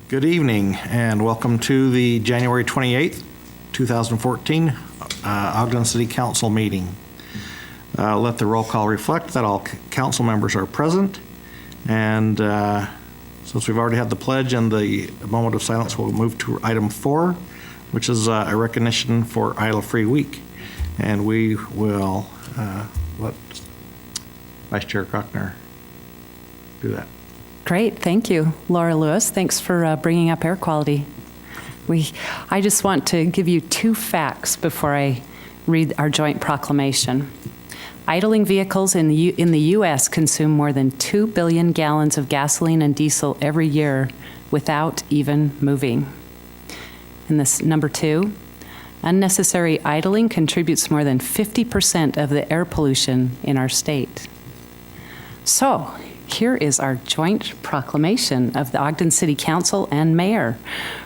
Good evening and welcome to the January 28th, 2014 Ogden City Council meeting. Let the roll call reflect that all council members are present, and since we've already had the pledge and the moment of silence, we'll move to item 4, which is a recognition for Idle-Free Week. And we will let Vice Chair Gochnour do that. Great, thank you. Laura Lewis, thanks for bringing up air quality. I just want to give you 2 facts before I read our joint proclamation. Idling vehicles in the U.S. consume more than 2 billion gallons of gasoline and diesel every year without even moving. And this number 2, unnecessary idling contributes more than 50% of the air pollution in our state. So, here is our joint proclamation of the Ogden City Council and Mayor,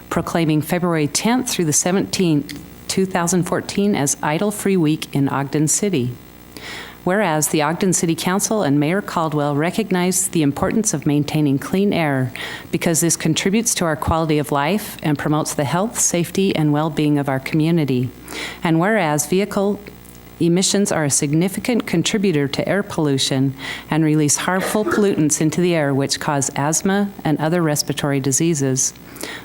proclaiming February 10th through the 17th, 2014 as Idle-Free Week in Ogden City. Whereas the Ogden City Council and Mayor Caldwell recognize the importance of maintaining clean air because this contributes to our quality of life and promotes the health, safety, and well-being of our community. And whereas vehicle emissions are a significant contributor to air pollution and release harmful pollutants into the air which cause asthma and other respiratory diseases.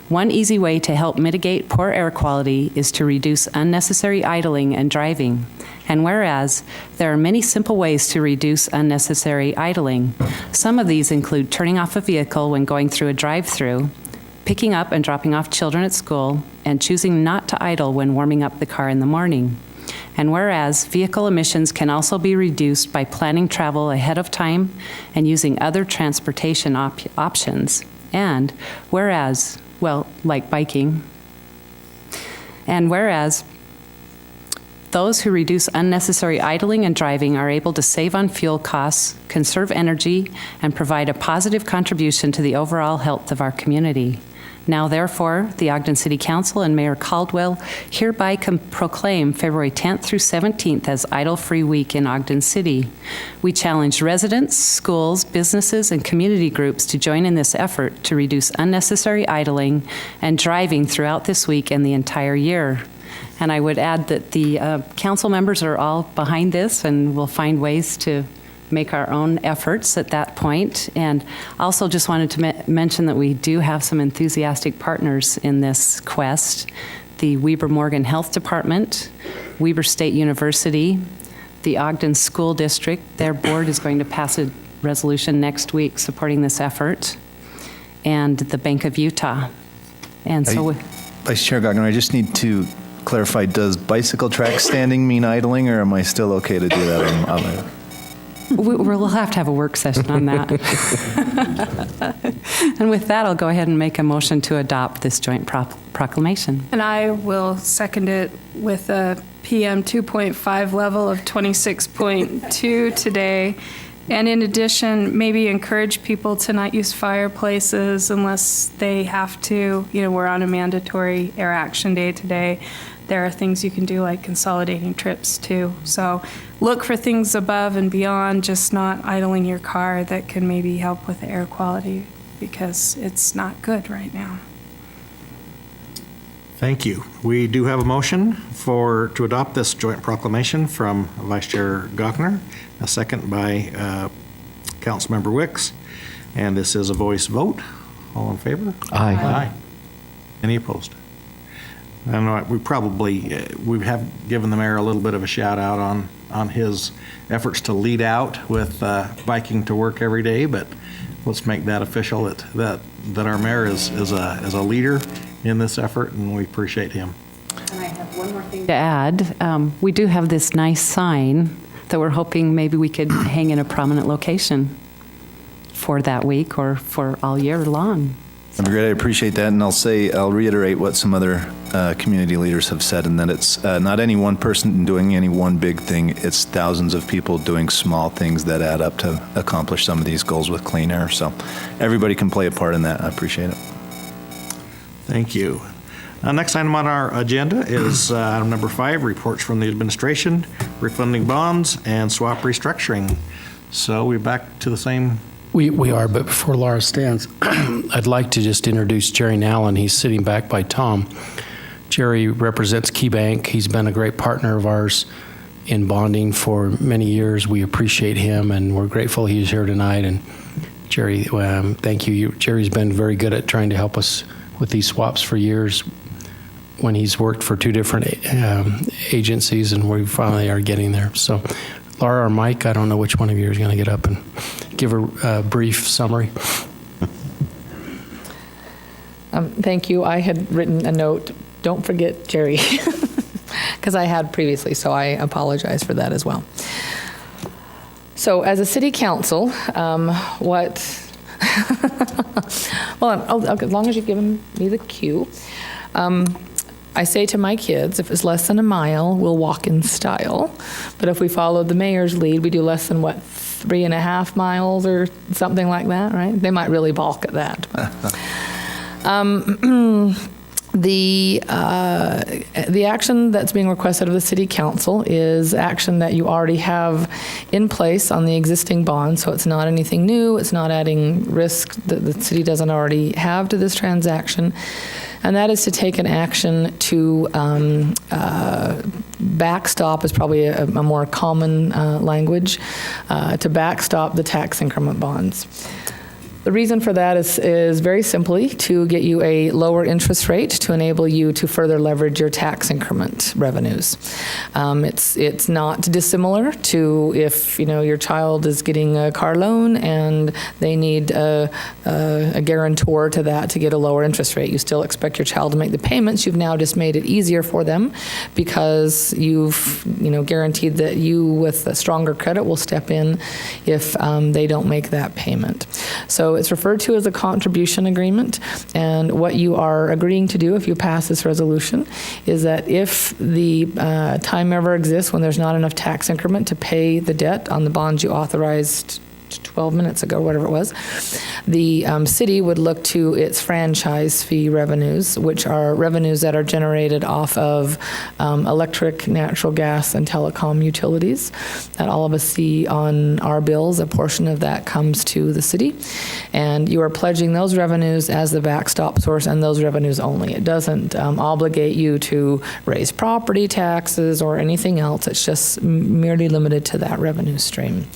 One easy way to help mitigate poor air quality is to reduce unnecessary idling and driving. And whereas there are many simple ways to reduce unnecessary idling, some of these include turning off a vehicle when going through a drive-through, picking up and dropping off children at school, and choosing not to idle when warming up the car in the morning. And whereas vehicle emissions can also be reduced by planning travel ahead of time and using other transportation options. And whereas, well, like biking. And whereas those who reduce unnecessary idling and driving are able to save on fuel costs, conserve energy, and provide a positive contribution to the overall health of our community. Now, therefore, the Ogden City Council and Mayor Caldwell hereby proclaim February 10th through 17th as Idle-Free Week in Ogden City. We challenge residents, schools, businesses, and community groups to join in this effort to reduce unnecessary idling and driving throughout this week and the entire year. And I would add that the council members are all behind this, and we'll find ways to make our own efforts at that point. And also just wanted to mention that we do have some enthusiastic partners in this quest. The Weber Morgan Health Department, Weber State University, the Ogden School District. Their board is going to pass a resolution next week supporting this effort, and the Bank of Utah. And so Vice Chair Gochnour, I just need to clarify, does bicycle track standing mean idling, or am I still okay to do that? We'll have to have a work session on that. And with that, I'll go ahead and make a motion to adopt this joint proclamation. And I will second it with a PM 2.5 level of 26.2 today. And in addition, maybe encourage people to not use fireplaces unless they have to. You know, we're on a mandatory air action day today. There are things you can do like consolidating trips too. So look for things above and beyond just not idling your car that can maybe help with the air quality, because it's not good right now. Thank you. We do have a motion to adopt this joint proclamation from Vice Chair Gochnour, a second by Councilmember Wicks, and this is a voice vote. All in favor? Aye. Aye. Any opposed? And we have given the mayor a little bit of a shout out on his efforts to lead out with biking to work every day, but let's make that official that our mayor is a leader in this effort, and we appreciate him. And I have one more thing to add. We do have this nice sign that we're hoping maybe we could hang in a prominent location for that week or for all year long. That'd be great. I appreciate that, and I'll reiterate what some other community leaders have said, and that it's not any one person doing any one big thing. It's thousands of people doing small things that add up to accomplish some of these goals with clean air. So everybody can play a part in that. I appreciate it. Thank you. Next item on our agenda is item number 5, reports from the administration, refunding bonds, and swap restructuring. So we're back to the same We are, but before Laura stands, I'd like to just introduce Jerry Nallen. He's sitting back by Tom. Jerry represents KeyBank. He's been a great partner of ours in bonding for many years. We appreciate him, and we're grateful he's here tonight. And Jerry, thank you. Jerry's been very good at trying to help us with these swaps for years when he's worked for two different agencies, and we finally are getting there. So Laura or Mike, I don't know which one of you is going to get up and give a brief summary. Thank you. I had written a note, don't forget Jerry, because I had previously, so I apologize for that as well. So as a city council, well, as long as you've given me the cue, I say to my kids, if it's less than a mile, we'll walk in style. But if we follow the mayor's lead, we do less than, 3.5 miles or something like that, right? They might really balk at that. The action that's being requested of the city council is action that you already have in place on the existing bond, so it's not anything new, it's not adding risk that the city doesn't already have to this transaction, and that is to take an action to backstop is probably a more common language, to backstop the tax increment bonds. The reason for that is very simply to get you a lower interest rate to enable you to further leverage your tax increment revenues. It's not dissimilar to if your child is getting a car loan and they need a guarantor to that to get a lower interest rate. You still expect your child to make the payments. You've now just made it easier for them because you've guaranteed that you with a stronger credit will step in if they don't make that payment. So it's referred to as a contribution agreement, and what you are agreeing to do if you pass this resolution is that if the time ever exists when there's not enough tax increment to pay the debt on the bonds you authorized 12 minutes ago, whatever it was, the city would look to its franchise fee revenues, which are revenues that are generated off of electric, natural gas, and telecom utilities that all of us see on our bills. A portion of that comes to the city, and you are pledging those revenues as the backstop source and those revenues only. It doesn't obligate you to raise property taxes or anything else. It's just merely limited to that revenue stream.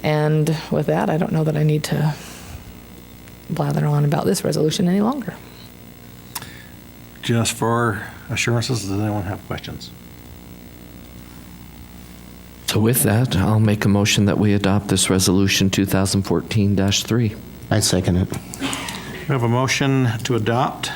And with that, I don't know that I need to blather on about this resolution any longer. Just for assurances, does anyone have questions? So with that, I'll make a motion that we adopt this resolution 2014-3. I second it. We have a motion to adopt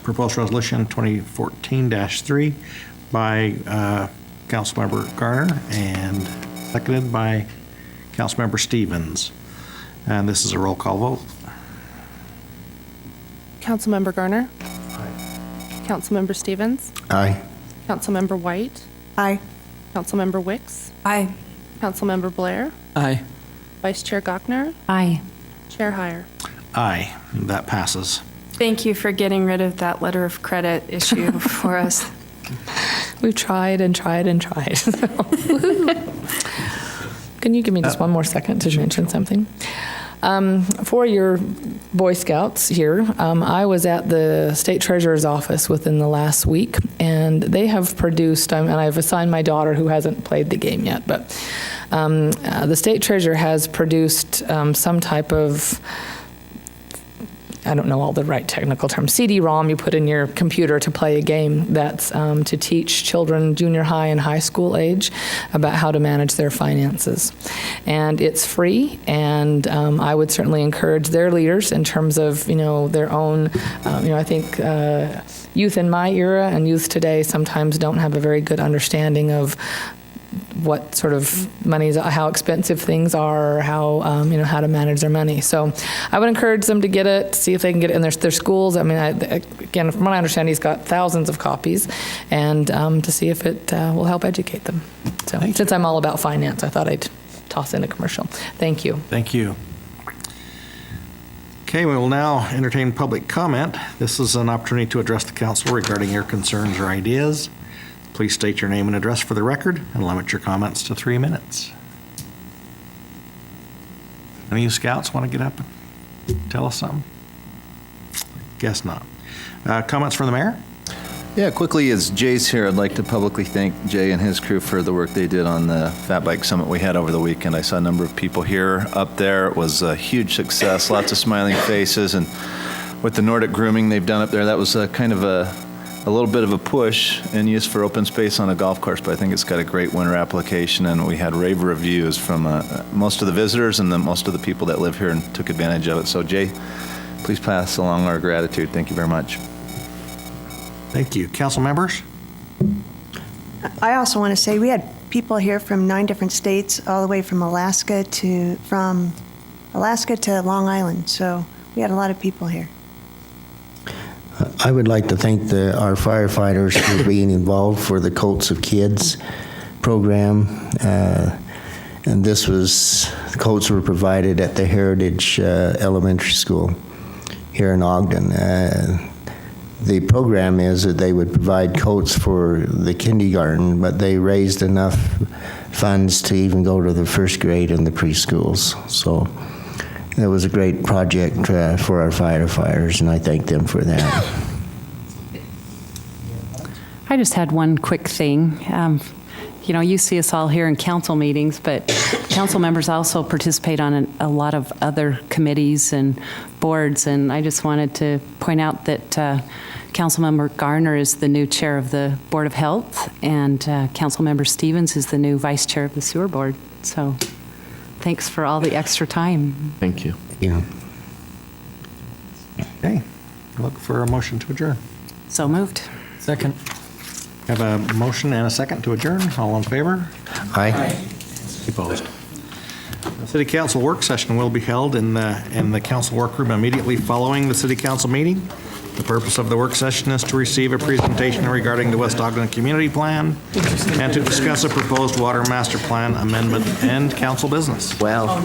proposed resolution 2014-3 by Councilmember Garner and seconded by Councilmember Stevens. And this is a roll call vote. Councilmember Garner? Aye. Councilmember Stevens? Aye. Councilmember White? Aye. Councilmember Wicks? Aye. Councilmember Blair? Aye. Vice Chair Gochner? Aye. Chair Heyer? Aye, that passes. Thank you for getting rid of that letter of credit issue for us. We've tried and tried and tried. Can you give me just one more second to mention something? For your Boy Scouts here, I was at the State Treasurer's office within the last week, and they have produced, and I've assigned my daughter who hasn't played the game yet, but the State Treasurer has produced some type of, I don't know all the right technical terms, CD-ROM you put in your computer to play a game that's to teach children junior high and high school age about how to manage their finances. And it's free, and I would certainly encourage their leaders in terms of, their own, I think youth in my era and youth today sometimes don't have a very good understanding of what sort of money, how expensive things are, how how to manage their money. So I would encourage them to get it, see if they can get it in their schools. I mean, again, from what I understand, he's got thousands of copies, and to see if it will help educate them. So since I'm all about finance, I thought I'd toss in a commercial. Thank you. Thank you. Okay, we will now entertain public comment. This is an opportunity to address the council regarding your concerns or ideas. Please state your name and address for the record and limit your comments to 3 minutes. Any of you scouts want to get up and tell us something? Guess not. Comments from the mayor? Yeah, quickly, as Jay's here, I'd like to publicly thank Jay and his crew for the work they did on the Fat Bike Summit we had over the weekend. I saw a number of people here, up there. It was a huge success, lots of smiling faces, and with the Nordic grooming they've done up there, that was kind of a little bit of a push in use for open space on a golf course, but I think it's got a great winter application, and we had rave reviews from most of the visitors and most of the people that live here and took advantage of it. So Jay, please pass along our gratitude. Thank you very much. Thank you. Council members? I also want to say we had people here from 9 different states, all the way from Alaska to Long Island. So we had a lot of people here. I would like to thank our firefighters for being involved for the Colts of Kids program. And this was, the coats were provided at the Heritage Elementary School here in Ogden. The program is that they would provide coats for the kindergarten, but they raised enough funds to even go to the first grade in the preschools. So it was a great project for our firefighters, and I thank them for that. I just had one quick thing. You know, you see us all here in council meetings, but council members also participate on a lot of other committees and boards, and I just wanted to point out that Councilmember Garner is the new chair of the Board of Health, and Councilmember Stevens is the new vice chair of the Sewer Board. So thanks for all the extra time. Thank you. Yeah. Okay. Look for a motion to adjourn. So moved. Second. Have a motion and a second to adjourn. All in favor? Aye. Opposed? The City Council work session will be held in the council workroom immediately following the City Council meeting. The purpose of the work session is to receive a presentation regarding the West Ogden Community Plan and to discuss a proposed Water Master Plan amendment and council business. Well.